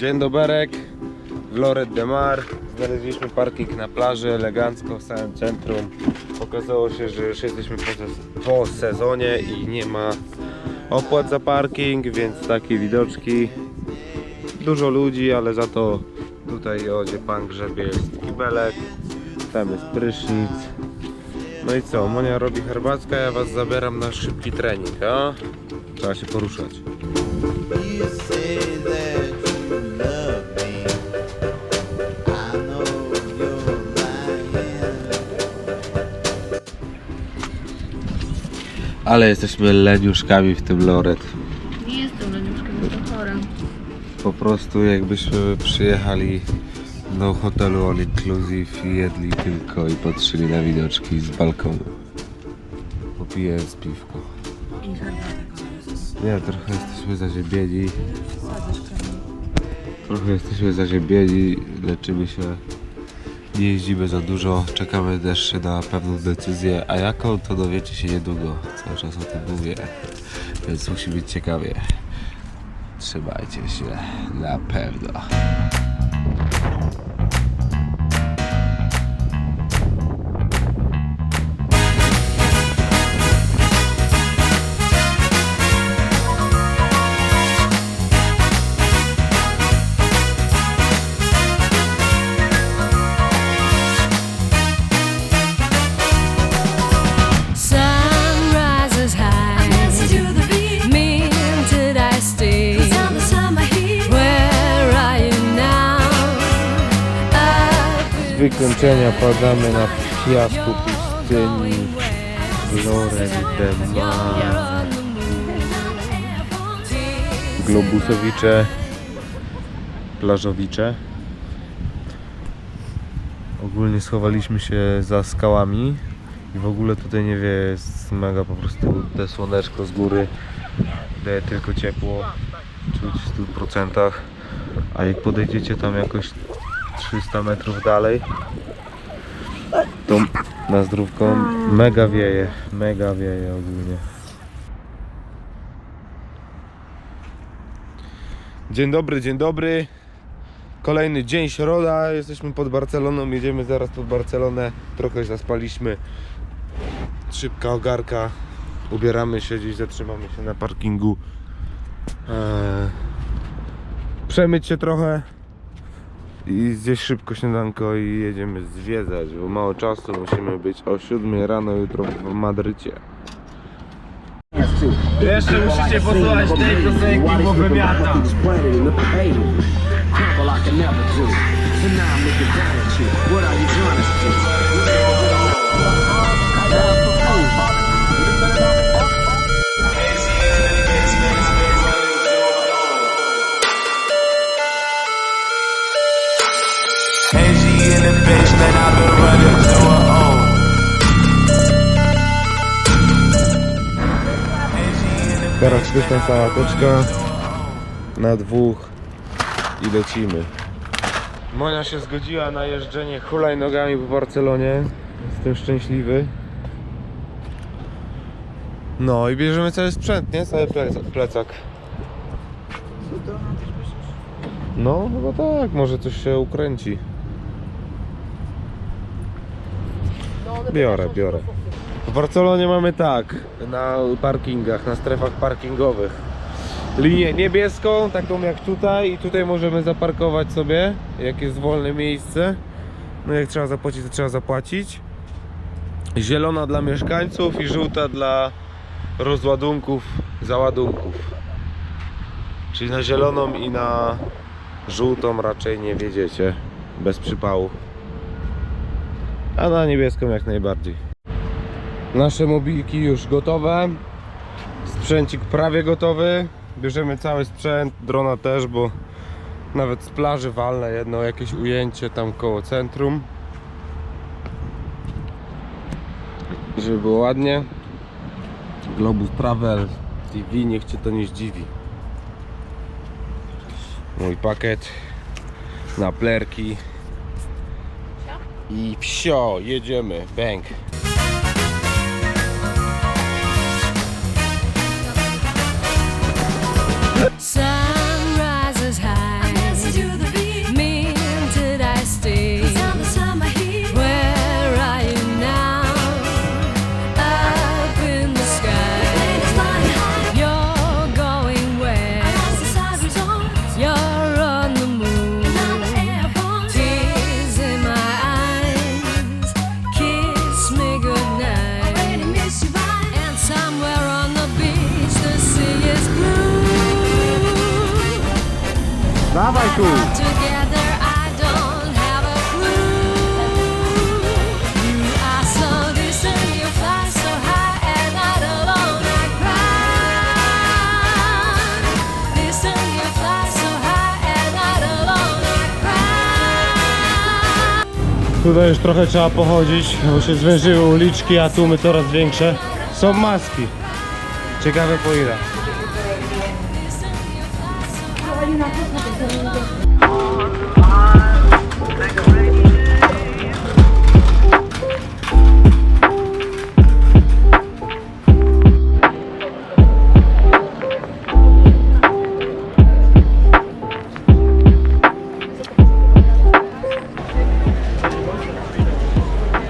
Dzień doberek, w Lloret de Mar. Znaleźliśmy parking na plaży, elegancko w samym centrum. Okazało się, że już jesteśmy po sezonie i nie ma opłat za parking, więc takie widoczki. Dużo ludzi, ale za to tutaj, gdzie pan grzebie, jest kibelek, tam jest prysznic. No i co, Monia robi herbacka, ja was zabieram na szybki trening, a? Trzeba się poruszać. Ale jesteśmy leniuszkami w tym Lloret. Nie jestem leniuszkiem, jestem chora. Po prostu jakbyśmy przyjechali do hotelu all inclusive i jedli tylko i patrzyli na widoczki z balkonu. Popijając piwko. I herbatę. Nie, trochę jesteśmy zaziębieni. Trochę jesteśmy zaziębieni, leczymy się. Nie jeździmy za dużo, czekamy też na pewną decyzję, a jaką to dowiecie się niedługo. Cały czas o tym mówię, więc musi być ciekawie. Trzymajcie się, na pewno. Z wykończenia padamy na piasku pustyni Lloret de Mar. Globusowicze, plażowicze. Ogólnie schowaliśmy się za skałami i w ogóle tutaj nie wie, jest mega po prostu te słoneczko z góry daje tylko ciepło, czuć w 100%, a jak podejdziecie tam jakoś 300 metrów dalej, to na zdrówko mega wieje ogólnie. Dzień dobry. Kolejny dzień, środa, jesteśmy pod Barceloną, jedziemy zaraz pod Barcelonę, trochę zaspaliśmy. Szybka ogarka, ubieramy się, gdzieś zatrzymamy się na parkingu. Przemyć się trochę i zjeść szybko śniadanko i jedziemy zwiedzać, bo mało czasu, musimy być o 7 rano jutro w Madrycie. Jeszcze musicie posłuchać tej piosenki, bo wymiata. Teraz pyszna sałateczka na dwóch i lecimy. Monia się zgodziła na jeżdżenie hulajnogami po Barcelonie. Jestem szczęśliwy. No i bierzemy cały sprzęt, nie? Cały plecak. No chyba tak, może coś się ukręci. Biorę. W Barcelonie mamy tak, na parkingach, na strefach parkingowych linię niebieską, taką jak tutaj, i tutaj możemy zaparkować sobie, jak jest wolne miejsce. No jak trzeba zapłacić, to trzeba zapłacić. Zielona dla mieszkańców i żółta dla rozładunków, załadunków. Czyli na zieloną i na żółtą raczej nie wjedziecie bez przypału, a na niebieską jak najbardziej. Nasze mobilki już gotowe, sprzęcik prawie gotowy. Bierzemy cały sprzęt, drona też, bo nawet z plaży walne jedno jakieś ujęcie tam koło centrum, żeby było ładnie. Globus Travel TV, niech cię to nie zdziwi. Mój pakiet na plerki i wsio, jedziemy, bang. Sun rises high Dawaj tu! Together I don't have a clue. I saw this and you fly so high and not alone I cry. This and you fly so high and not alone I cry. Tutaj już trochę trzeba pochodzić, bo się zwężyły uliczki, a tłumy coraz większe. Są maski. Ciekawe po ile.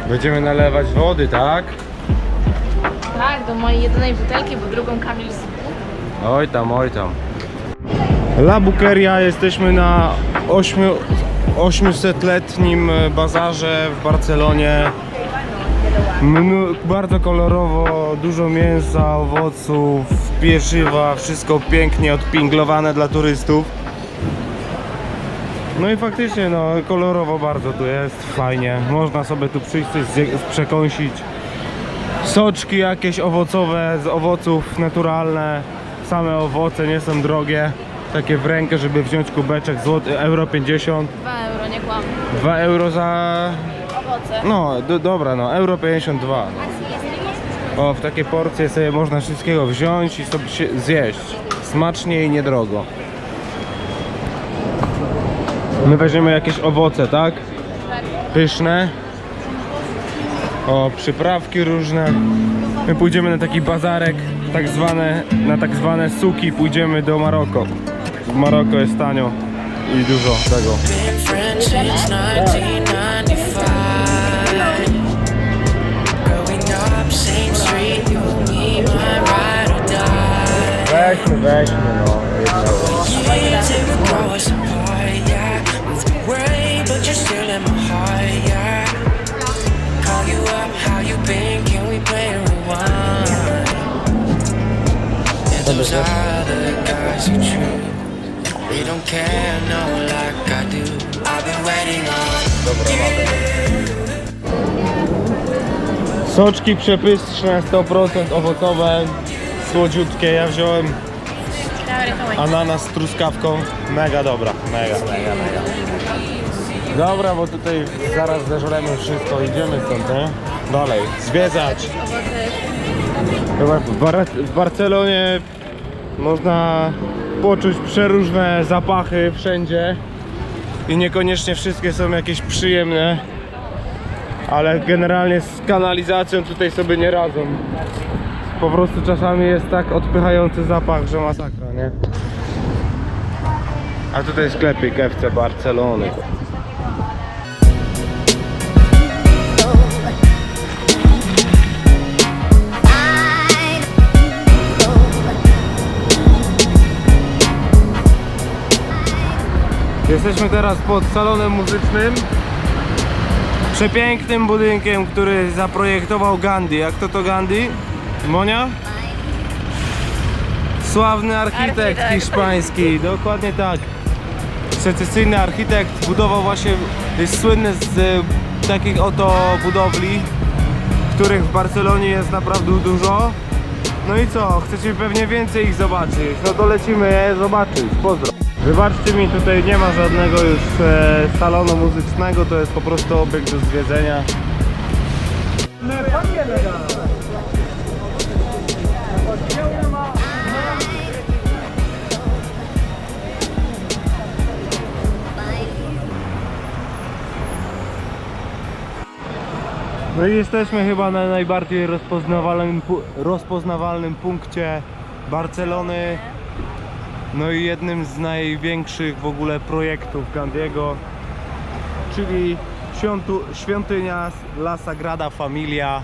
Będziemy nalewać wody, tak? Tak, do mojej jedynej butelki, bo drugą Kamil z... Oj tam, oj tam. La Bukeria, jesteśmy na 800-letnim bazarze w Barcelonie. Bardzo kolorowo, dużo mięsa, owoców, pieczywa, wszystko pięknie odpinglowane dla turystów. No i faktycznie, no kolorowo bardzo tu jest, fajnie. Można sobie tu przyjść, coś przekąsić. Soczki jakieś owocowe, z owoców naturalne. Same owoce nie są drogie. Takie w rękę, żeby wziąć kubeczek, euro 50. 2 euro, nie kłam. 2 euro za... Owoce. No, dobra, no, euro 52. No. O, w takie porcje sobie można wszystkiego wziąć i sobie zjeść. Smacznie i niedrogo. My weźmiemy jakieś owoce, tak? Pyszne. O, przyprawki różne. My pójdziemy na taki bazarek, na tak zwane suki, pójdziemy do Maroko. W Maroko jest tanio i dużo tego. Been friends since 1995. Growing up, same street, you, me, my ride or die. Weźmy, no. Years it would grow us apart, yeah. Moved away, but you're still in my heart, yeah. Call you up, how you been? Can we play a rewind? And those other guys you choose, they don't care, no, like I do. I've been waiting on. Soczki przepyszne, 100% owocowe, słodziutkie. Ja wziąłem ananas z truskawką. Mega dobra, mega. Dobra, bo tutaj zaraz zeżremy wszystko, idziemy stąd, nie? Dalej, zwiedzać. W Barcelonie można poczuć przeróżne zapachy wszędzie i niekoniecznie wszystkie są jakieś przyjemne, ale generalnie z kanalizacją tutaj sobie nie radzą. Po prostu czasami jest tak odpychający zapach, że masakra, nie? A tutaj sklepik FC Barcelony. Jesteśmy teraz pod salonem muzycznym. Przepięknym budynkiem, który zaprojektował Gandhi. Jak to Gandhi? Monia? Sławny architekt hiszpański, dokładnie tak. Secesyjny architekt, budował właśnie, jest słynny z takich oto budowli, których w Barcelonie jest naprawdę dużo. No i co, chcecie pewnie więcej ich zobaczyć, no to lecimy je zobaczyć, pozdro. Wybaczcie mi, tutaj nie ma żadnego już salonu muzycznego, to jest po prostu obiekt do zwiedzenia. No i jesteśmy chyba na najbardziej rozpoznawalnym punkcie Barcelony. No i jednym z największych w ogóle projektów Gandiego, czyli świątynia La Sagrada Familia.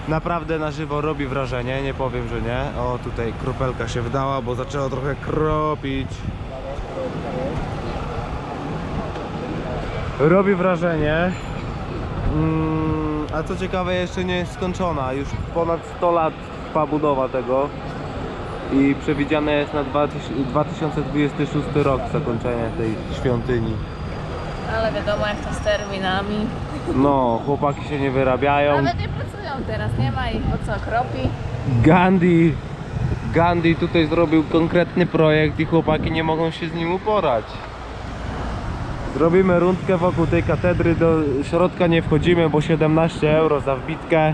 Naprawdę na żywo robi wrażenie, nie powiem, że nie. O, tutaj kropelka się wdała, bo zaczęło trochę kropić. Robi wrażenie. A co ciekawe, jeszcze nie jest skończona. Już ponad 100 lat trwa budowa tego. i przewidziane jest na 2026 rok zakończenie tej świątyni. Ale wiadomo jak to z terminami. No, chłopaki się nie wyrabiają. Nawet nie pracują teraz, nie ma ich, bo co, kropi? Gandhi tutaj zrobił konkretny projekt i chłopaki nie mogą się z nim uporać. Zrobimy rundkę wokół tej katedry, do środka nie wchodzimy, bo 17 euro za wbitkę.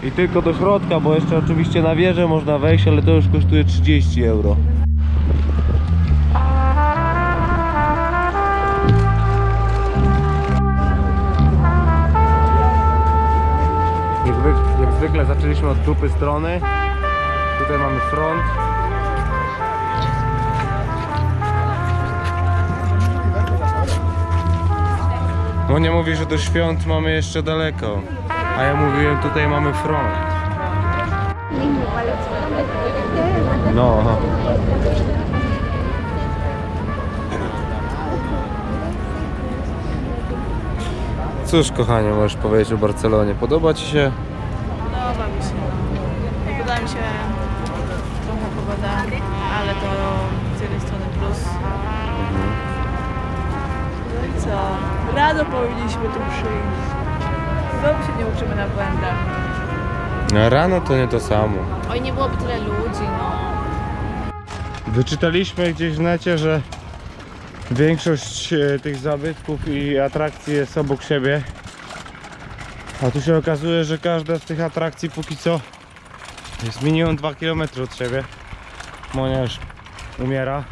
I tylko do środka, bo jeszcze oczywiście na wieżę można wejść, ale to już kosztuje 30 euro. Jak zwykle zaczęliśmy od dupy strony. Tutaj mamy front. Monia mówi, że do świąt mamy jeszcze daleko. A ja mówiłem, tutaj mamy front. No. Cóż, kochanie, możesz powiedzieć o Barcelonie? Podoba Ci się? Podoba mi się. Podoba mi się trochę pogoda, ale to z jednej strony plus. No i co? Rano powinniśmy tu przyjść. Znowu się nie uczymy na błędach. No, rano to nie to samo. Oj, nie byłoby tyle ludzi, no. Wyczytaliśmy gdzieś w necie, że większość tych zabytków i atrakcji jest obok siebie. A tu się okazuje, że każda z tych atrakcji póki co jest minimum 2 km od siebie. Monia już umiera.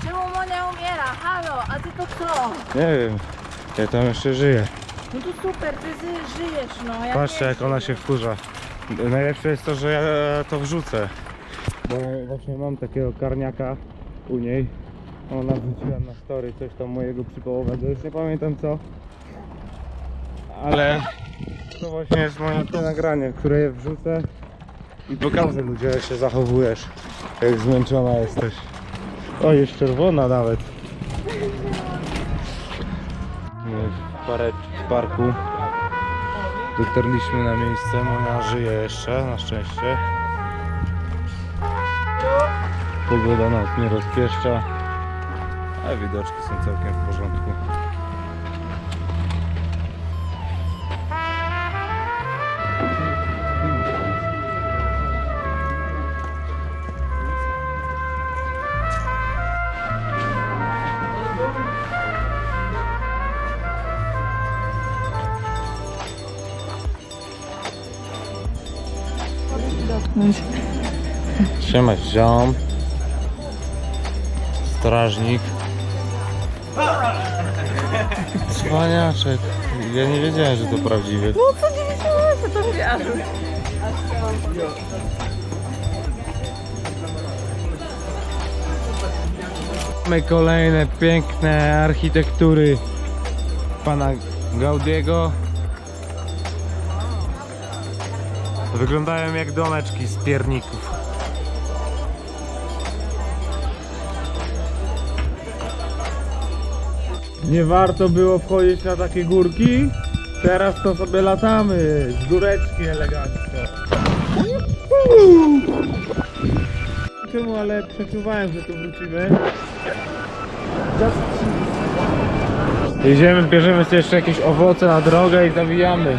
Czemu Monia umiera? Halo, a ty to co? Nie wiem, ja tam jeszcze żyję. No to super, ty żyjesz, no. Ja Patrzcie, nie jak ona się wkurza. Najlepsze jest to, że ja to wrzucę. Bo właśnie mam takiego karniaka u niej. Ona wrzuciła na story coś tam mojego przypałowego, już nie pamiętam co. Ale to właśnie jest moje to nagranie, które je wrzucę i pokażę ludziom, jak się zachowujesz, jak zmęczona jesteś. O, jest czerwona nawet. W parku dotarliśmy na miejsce, Monia żyje jeszcze, na szczęście. Pogoda nas nie rozpieszcza, ale widoczki są całkiem w porządku. Trzymać ziom. Strażnik. Cwaniaczek. Ja nie wiedziałem, że to prawdziwy. No co nie wiedziałeś, co to wiary. Mamy kolejne piękne architektury pana Gaudiego. Wyglądają jak domeczki z pierników. Nie warto było wchodzić na takie górki. Teraz to sobie latamy z góreczki elegancko. Czemu, ale przeczuwałem, że tu wrócimy. Jedziemy, bierzemy sobie jeszcze jakieś owoce na drogę i zawijamy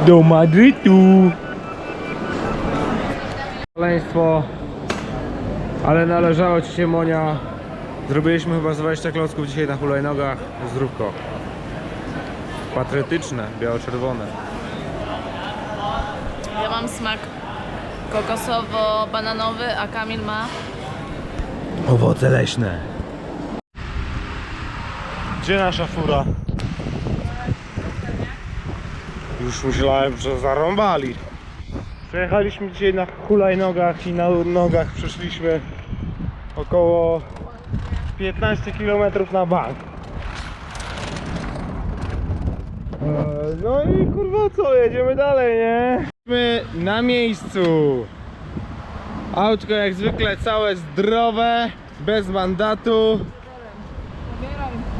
do Madrytu. Szaleństwo, ale należało Ci się, Monia. Zrobiliśmy chyba z 20 klocków dzisiaj na hulajnogach. Zdrówko. Patriotyczne, biało-czerwone. Ja mam smak kokosowo-bananowy, a Kamil ma... Owoce leśne. Gdzie nasza fura? Już myślałem, że zarąbali. Przejechaliśmy dzisiaj na hulajnogach i na nogach przeszliśmy około 15 km na bank. No i kurwa co, jedziemy dalej, nie? Jesteśmy na miejscu. Autko jak zwykle całe zdrowe, bez mandatu.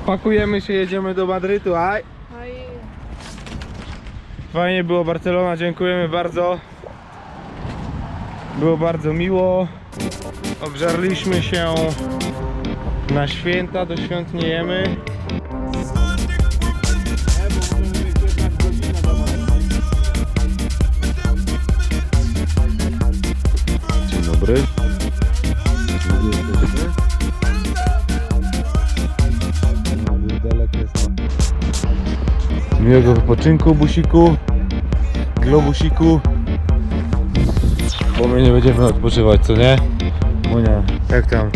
Pakujemy się, jedziemy do Madrytu. Aj. Fajnie było, Barcelona, dziękujemy bardzo. Było bardzo miło. Obżarliśmy się na święta, do świąt nie jemy. Dzień dobry. Miłego wypoczynku, busiku, globusiku. Bo my nie będziemy odpoczywać, co nie? Monia, jak tam?